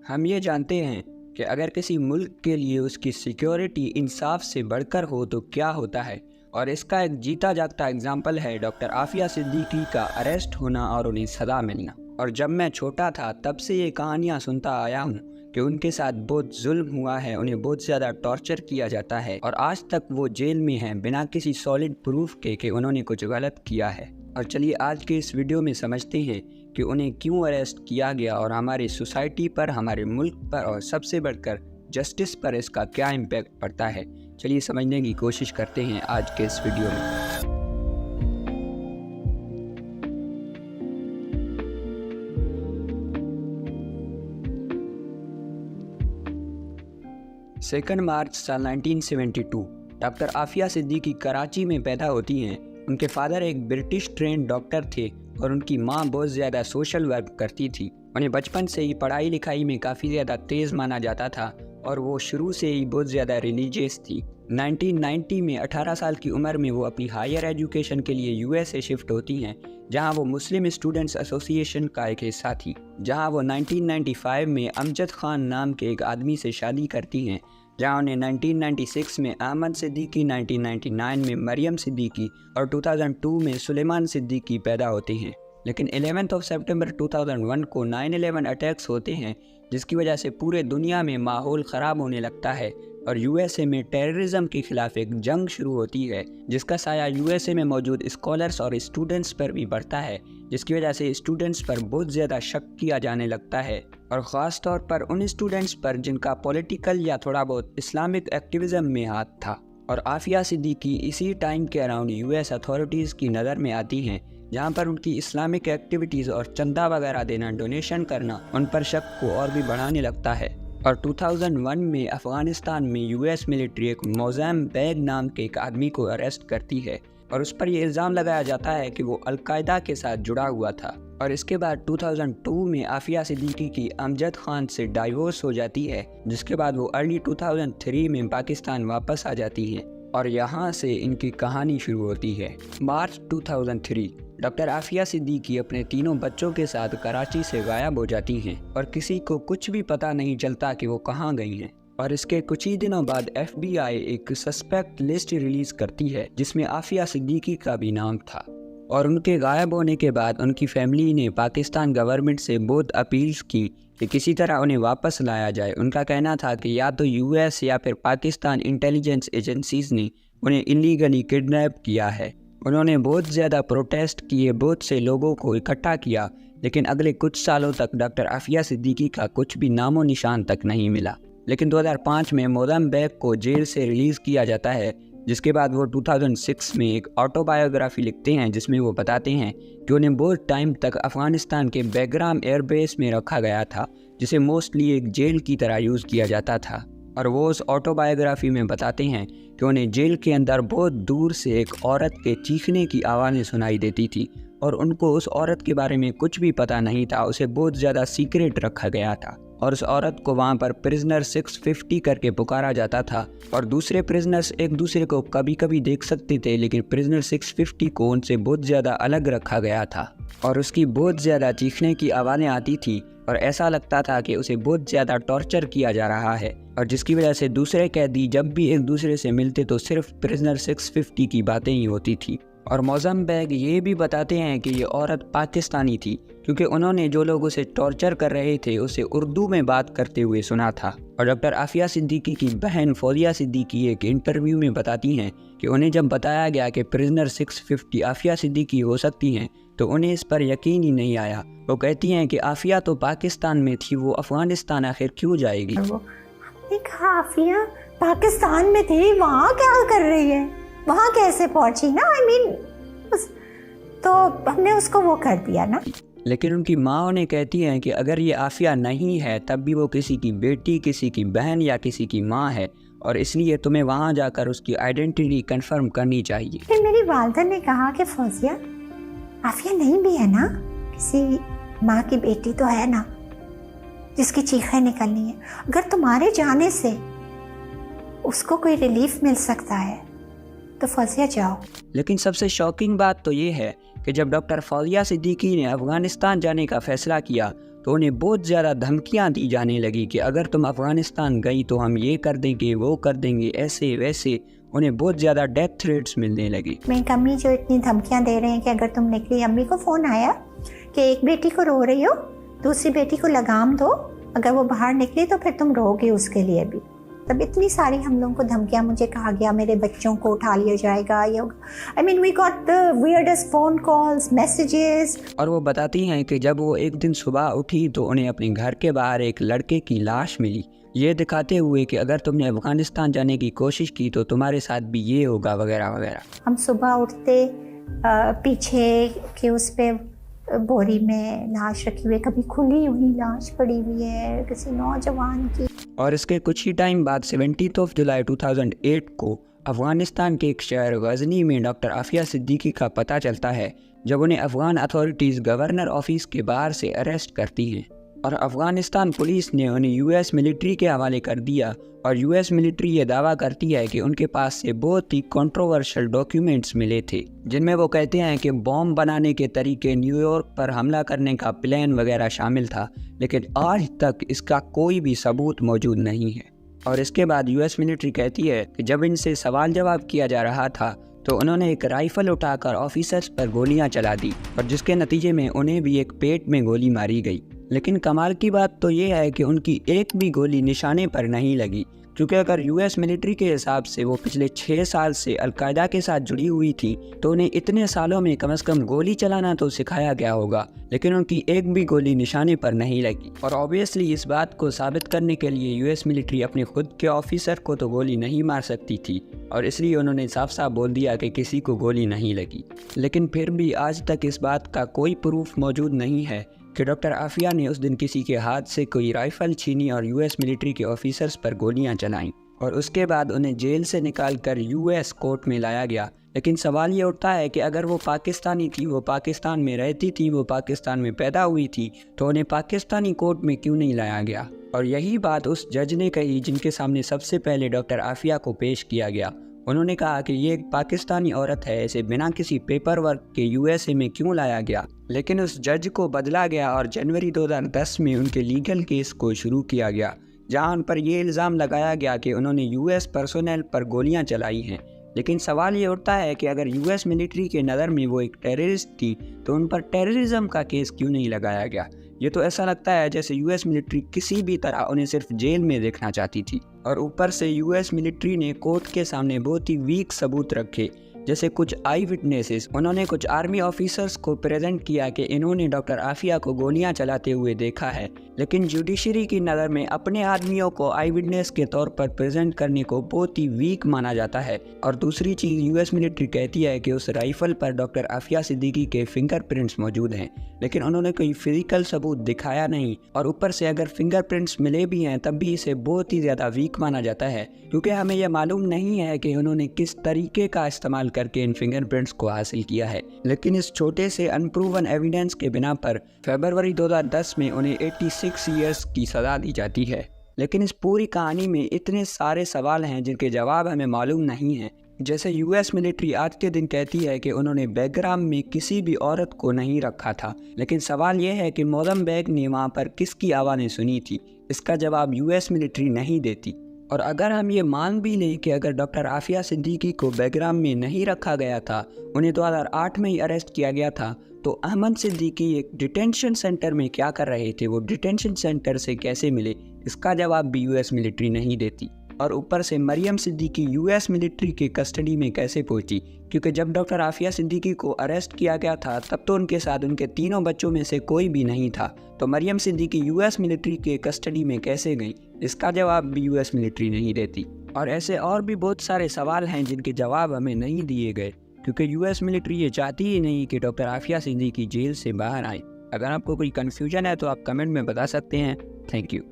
हम ये जानते हैं कि अगर किसी मुल्क के लिए उसकी सिक्योरिटी इंसाफ से बढ़कर हो तो क्या होता है, और इसका एक जीता जागता एग्जाम्पल है डॉक्टर आफिया सिद्दीकी का अरेस्ट होना और उन्हें सज़ा मिलना। और जब मैं छोटा था तब से ये कहानियाँ सुनता आया हूँ कि उनके साथ बहुत जुल्म हुआ है, उन्हें बहुत ज़्यादा टॉर्चर किया जाता है और आज तक वो जेल में हैं बिना किसी सॉलिड प्रूफ के कि उन्होंने कुछ गलत किया है। और चलिए आज के इस वीडियो में समझते हैं कि उन्हें क्यों अरेस्ट किया गया और हमारी सोसाइटी पर, हमारे मुल्क पर और सबसे बढ़कर जस्टिस पर इसका क्या इम्पैक्ट पड़ता है। चलिए समझने की कोशिश करते हैं आज के इस वीडियो में। 2 मार्च साल 1972 डॉक्टर आफिया सिद्दीकी कराची में पैदा होती हैं। उनके फादर एक ब्रिटिश ट्रेंड डॉक्टर थे और उनकी माँ बहुत ज़्यादा सोशल वर्क करती थी। उन्हें बचपन से ही पढ़ाई लिखाई में काफ़ी ज़्यादा तेज़ माना जाता था और वो शुरू से ही बहुत ज़्यादा रिलीजियस थी। 1990 में 18 साल की उम्र में वो अपनी हायर एजुकेशन के लिए यूएसए शिफ्ट होती हैं, जहां वो मुस्लिम स्टूडेंट्स एसोसिएशन का एक हिस्सा थी। जहां वो 1995 में अमजद खान नाम के एक आदमी से शादी करती हैं, जहां उन्हें 1996 में अहमद सिद्दीकी, 1999 में मरियम सिद्दीकी और 2002 में सुलेमान सिद्दीकी पैदा होते हैं। लेकिन 11 सितंबर 2001 को 9/11 अटैक्स होते हैं, जिसकी वजह से पूरे दुनिया में माहौल ख़राब होने लगता है और यूएसए में टेररिज्म के खिलाफ एक जंग शुरू होती है, जिसका साया यूएसए में मौजूद स्कॉलर्स और स्टूडेंट्स पर भी पड़ता है, जिसकी वजह से स्टूडेंट्स पर बहुत ज़्यादा शक किया जाने लगता है और ख़ास तौर पर उन स्टूडेंट्स पर जिनका पॉलिटिकल या थोड़ा बहुत इस्लामिक एक्टिविज़म में हाथ था। और आफिया सिद्दीकी इसी टाइम के अराउंड यूएस अथॉरिटीज़ की नज़र में आती हैं, जहां पर उनकी इस्लामिक एक्टिविटीज़ और चंदा वगैरह देना, डोनेशन करना उन पर शक को और भी बढ़ाने लगता है। और 2001 में अफ़गानिस्तान में यूएस मिलिट्री एक मोज़ाम्बिक नाम के एक आदमी को अरेस्ट करती है और उस पर यह इल्ज़ाम लगाया जाता है कि वो अलकायदा के साथ जुड़ा हुआ था। और इसके बाद 2002 में आफिया सिद्दीकी की अमजद खान से डाइवोर्स हो जाती है, जिसके बाद वो अर्ली 2003 में पाकिस्तान वापस आ जाती हैं और यहाँ से इनकी कहानी शुरू होती है। मार्च 2003 डॉक्टर आफिया सिद्दीकी अपने 3 बच्चों के साथ कराची से गायब हो जाती हैं और किसी को कुछ भी पता नहीं चलता कि वो कहाँ गई हैं। और इसके कुछ ही दिनों बाद FBI एक सस्पेक्ट लिस्ट रिलीज़ करती है, जिसमें आफिया सिद्दीकी का भी नाम था। और उनके गायब होने के बाद उनकी फैमिली ने पाकिस्तान गवर्नमेंट से बहुत अपील्स की कि किसी तरह उन्हें वापस लाया जाए। उनका कहना था कि या तो यूएस या फिर पाकिस्तान इंटेलिजेंस एजेंसीज़ ने उन्हें इलीगली किडनैप किया है। उन्होंने बहुत ज़्यादा प्रोटेस्ट किए, बहुत से लोगों को इकट्ठा किया, लेकिन अगले कुछ सालों तक डॉक्टर आफिया सिद्दीकी का कुछ भी नामो निशान तक नहीं मिला। लेकिन 2005 में मोज़ाम्बिक को जेल से रिलीज़ किया जाता है, जिसके बाद वो 2006 में एक ऑटोबायोग्राफी लिखते हैं, जिसमें वो बताते हैं कि उन्हें बहुत टाइम तक अफ़गानिस्तान के बेग्राम एयरबेस में रखा गया था, जिसे मोस्टली एक जेल की तरह यूज़ किया जाता था। और वो उस ऑटोबायोग्राफी में बताते हैं कि उन्हें जेल के अंदर बहुत दूर से एक औरत के चीखने की आवाज़ें सुनाई देती थी और उनको उस औरत के बारे में कुछ भी पता नहीं था, उसे बहुत ज़्यादा सीक्रेट रखा गया था। और उस औरत को वहाँ पर प्रिजनर 650 करके पुकारा जाता था और दूसरे प्रिजनर्स एक दूसरे को कभी कभी देख सकते थे, लेकिन प्रिजनर 650 को उनसे बहुत ज़्यादा अलग रखा गया था और उसकी बहुत ज़्यादा चीखने की आवाज़ें आती थी और ऐसा लगता था कि उसे बहुत ज़्यादा टॉर्चर किया जा रहा है, और जिसकी वजह से दूसरे कैदी जब भी एक दूसरे से मिलते तो सिर्फ प्रिजनर 650 की बातें ही होती थी। और मोज़ाम्बिक ये भी बताते हैं कि ये औरत पाकिस्तानी थी, क्योंकि उन्होंने जो लोग उसे टॉर्चर कर रहे थे उसे उर्दू में बात करते हुए सुना था। और डॉक्टर आफिया सिद्दीकी की बहन फौजिया सिद्दीकी एक इंटरव्यू में बताती हैं कि उन्हें जब बताया गया कि प्रिजनर 650 आफिया सिद्दीकी हो सकती हैं तो उन्हें इस पर यकीन ही नहीं आया। वो कहती हैं कि आफिया तो पाकिस्तान में थी, वो अफ़गानिस्तान आखिर क्यों जाएगी। हमने कहा आफिया पाकिस्तान में थी, वहाँ क्या कर रही है, वहाँ कैसे पहुँची ना, तो हमने उसको वो कर दिया ना। लेकिन उनकी माँ उन्हें कहती हैं कि अगर ये आफिया नहीं है तब भी वो किसी की बेटी, किसी की बहन या किसी की माँ है, और इसलिए तुम्हें वहाँ जाकर उसकी आइडेंटिटी कंफर्म करनी चाहिए। फिर मेरी वालदा ने कहा कि फौजिया आफिया नहीं भी है ना, किसी माँ की बेटी तो है ना जिसकी चीखें निकलनी है, अगर तुम्हारे जाने से उसको कोई रिलीफ मिल सकता है तो फौजिया जाओ। लेकिन सबसे शॉकिंग बात तो ये है कि जब डॉक्टर फौजिया सिद्दीकी ने अफ़गानिस्तान जाने का फ़ैसला किया तो उन्हें बहुत ज़्यादा धमकियां दी जाने लगी कि अगर तुम अफ़गानिस्तान गई तो हम ये कर देंगे, वो कर देंगे, ऐसे वैसे। उन्हें बहुत ज़्यादा डेथ थ्रेट्स मिलने लगे। मेरी अम्मी जो इतनी धमकियां दे रहे हैं कि अगर तुम निकली, अम्मी को फ़ोन आया कि एक बेटी को रो रही हो, दूसरी बेटी को लगाम दो, अगर वो बाहर निकली तो फिर तुम रोगे उसके लिए भी। तब इतनी सारी हम लोगों को धमकियां, मुझे कहा गया मेरे बच्चों को उठा लिया जाएगा, ये I mean we got the weirdest phone calls, messages. और वो बताती हैं कि जब वो एक दिन सुबह उठी तो उन्हें अपने घर के बाहर एक लड़के की लाश मिली, ये दिखाते हुए कि अगर तुमने अफगानिस्तान जाने की कोशिश की तो तुम्हारे साथ भी ये होगा, वगैरह वगैरह। हम सुबह उठते पीछे कि उस पे बोरी में लाश रखी हुई, कभी खुली हुई लाश पड़ी हुई है किसी नौजवान की। और इसके कुछ ही टाइम बाद 17 जुलाई 2008 को अफ़गानिस्तान के एक शहर गजनी में डॉक्टर आफिया सिद्दीकी का पता चलता है, जब उन्हें अफ़गान अथॉरिटीज़ गवर्नर ऑफिस के बाहर से अरेस्ट करती हैं और अफ़गानिस्तान पुलिस ने उन्हें यूएस मिलिट्री के हवाले कर दिया। और यूएस मिलिट्री ये दावा करती है कि उनके पास से बहुत ही कंट्रोवर्शियल डॉक्यूमेंट्स मिले थे, जिनमें वो कहते हैं कि बॉम्ब बनाने के तरीके, न्यूयॉर्क पर हमला करने का प्लान वगैरह शामिल था, लेकिन आज तक इसका कोई भी सबूत मौजूद नहीं है। और इसके बाद यूएस मिलिट्री कहती है कि जब इनसे सवाल जवाब किया जा रहा था तो उन्होंने एक राइफल उठाकर ऑफिसर्स पर गोलियां चला दी और जिसके नतीजे में उन्हें भी एक पेट में गोली मारी गई। लेकिन कमाल की बात तो ये है कि उनकी एक भी गोली निशाने पर नहीं लगी, क्योंकि अगर यूएस मिलिट्री के हिसाब से वो पिछले 6 साल से अलकायदा के साथ जुड़ी हुई थी तो उन्हें इतने सालों में कम से कम गोली चलाना तो सिखाया गया होगा, लेकिन उनकी एक भी गोली निशाने पर नहीं लगी। और ऑब्वियसली इस बात को साबित करने के लिए यूएस मिलिट्री अपने खुद के ऑफिसर को तो गोली नहीं मार सकती थी और इसलिए उन्होंने साफ साफ बोल दिया कि किसी को गोली नहीं लगी। लेकिन फिर भी आज तक इस बात का कोई प्रूफ मौजूद नहीं है कि डॉक्टर आफिया ने उस दिन किसी के हाथ से कोई राइफल छीनी और यूएस मिलिट्री के ऑफिसर्स पर गोलियां चलाईं और उसके बाद उन्हें जेल से निकालकर यूएस कोर्ट में लाया गया। लेकिन सवाल ये उठता है कि अगर वो पाकिस्तानी थी, वो पाकिस्तान में रहती थी, वो पाकिस्तान में पैदा हुई थी, तो उन्हें पाकिस्तानी कोर्ट में क्यों नहीं लाया गया? और यही बात उस जज ने कही जिनके सामने सबसे पहले डॉक्टर आफिया को पेश किया गया। उन्होंने कहा कि ये एक पाकिस्तानी औरत है, इसे बिना किसी पेपर वर्क के यूएसए में क्यों लाया गया। लेकिन उस जज को बदला गया और जनवरी 2010 में उनके लीगल केस को शुरू किया गया, जहां उन पर यह इल्ज़ाम लगाया गया कि उन्होंने यूएस पर्सोनेल पर गोलियां चलाई हैं। लेकिन सवाल ये उठता है कि अगर यूएस मिलिट्री के नज़र में वो एक टेररिस्ट थी तो उन पर टेररिज्म का केस क्यों नहीं लगाया गया? ये तो ऐसा लगता है जैसे यूएस मिलिट्री किसी भी तरह उन्हें सिर्फ जेल में देखना चाहती थी। और ऊपर से यूएस मिलिट्री ने कोर्ट के सामने बहुत ही वीक सबूत रखे, जैसे कुछ आई विटनेसेस। उन्होंने कुछ आर्मी ऑफिसर्स को प्रेजेंट किया कि इन्होंने डॉक्टर आफिया को गोलियां चलाते हुए देखा है, लेकिन जुडिशरी की नज़र में अपने आदमियों को आई विटनेस के तौर पर प्रेजेंट करने को बहुत ही वीक माना जाता है। और दूसरी चीज़, यूएस मिलिट्री कहती है कि उस राइफल पर डॉक्टर आफिया सिद्दीकी के फिंगरप्रिंट्स मौजूद हैं, लेकिन उन्होंने कोई फिजिकल सबूत दिखाया नहीं। और ऊपर से अगर फिंगरप्रिंट्स मिले भी हैं तब भी इसे बहुत ही ज़्यादा वीक माना जाता है, क्योंकि हमें यह मालूम नहीं है कि उन्होंने किस तरीके का इस्तेमाल करके इन फिंगरप्रिंट्स को हासिल किया है। लेकिन इस छोटे से अनप्रूवन एविडेंस के बिना पर फरवरी 2010 में उन्हें 86 ईयर्स की सज़ा दी जाती है। लेकिन इस पूरी कहानी में इतने सारे सवाल हैं जिनके जवाब हमें मालूम नहीं हैं। जैसे यूएस मिलिट्री आज के दिन कहती है कि उन्होंने बैकग्राउंड में किसी भी औरत को नहीं रखा था, लेकिन सवाल यह है कि मोज़म्बिक ने वहाँ पर किसकी आवाज़ें सुनी थी? इसका जवाब यूएस मिलिट्री नहीं देती। और अगर हम ये मान भी लें कि अगर डॉक्टर आफिया सिद्दीकी को बैकग्राउंड में नहीं रखा गया था, उन्हें 2008 में ही अरेस्ट किया गया था, तो अहमद सिद्दीकी एक डिटेंशन सेंटर में क्या कर रहे थे? वो डिटेंशन सेंटर से कैसे मिले? इसका जवाब भी यूएस मिलिट्री नहीं देती। और ऊपर से मरियम सिद्दीकी यूएस मिलिट्री के कस्टडी में कैसे पहुंची? क्योंकि जब डॉक्टर आफिया सिद्दीकी को अरेस्ट किया गया था तब तो उनके साथ उनके तीनों बच्चों में से कोई भी नहीं था, तो मरियम सिद्दीकी यूएस मिलिट्री के कस्टडी में कैसे गई? इसका जवाब भी यूएस मिलिट्री नहीं देती। और ऐसे और भी बहुत सारे सवाल हैं जिनके जवाब हमें नहीं दिए गए, क्योंकि यूएस मिलिट्री ये चाहती ही नहीं कि डॉक्टर आफिया सिद्दीकी जेल से बाहर आए। अगर आपको कोई कन्फ्यूजन है तो आप कमेंट में बता सकते हैं। Thank you.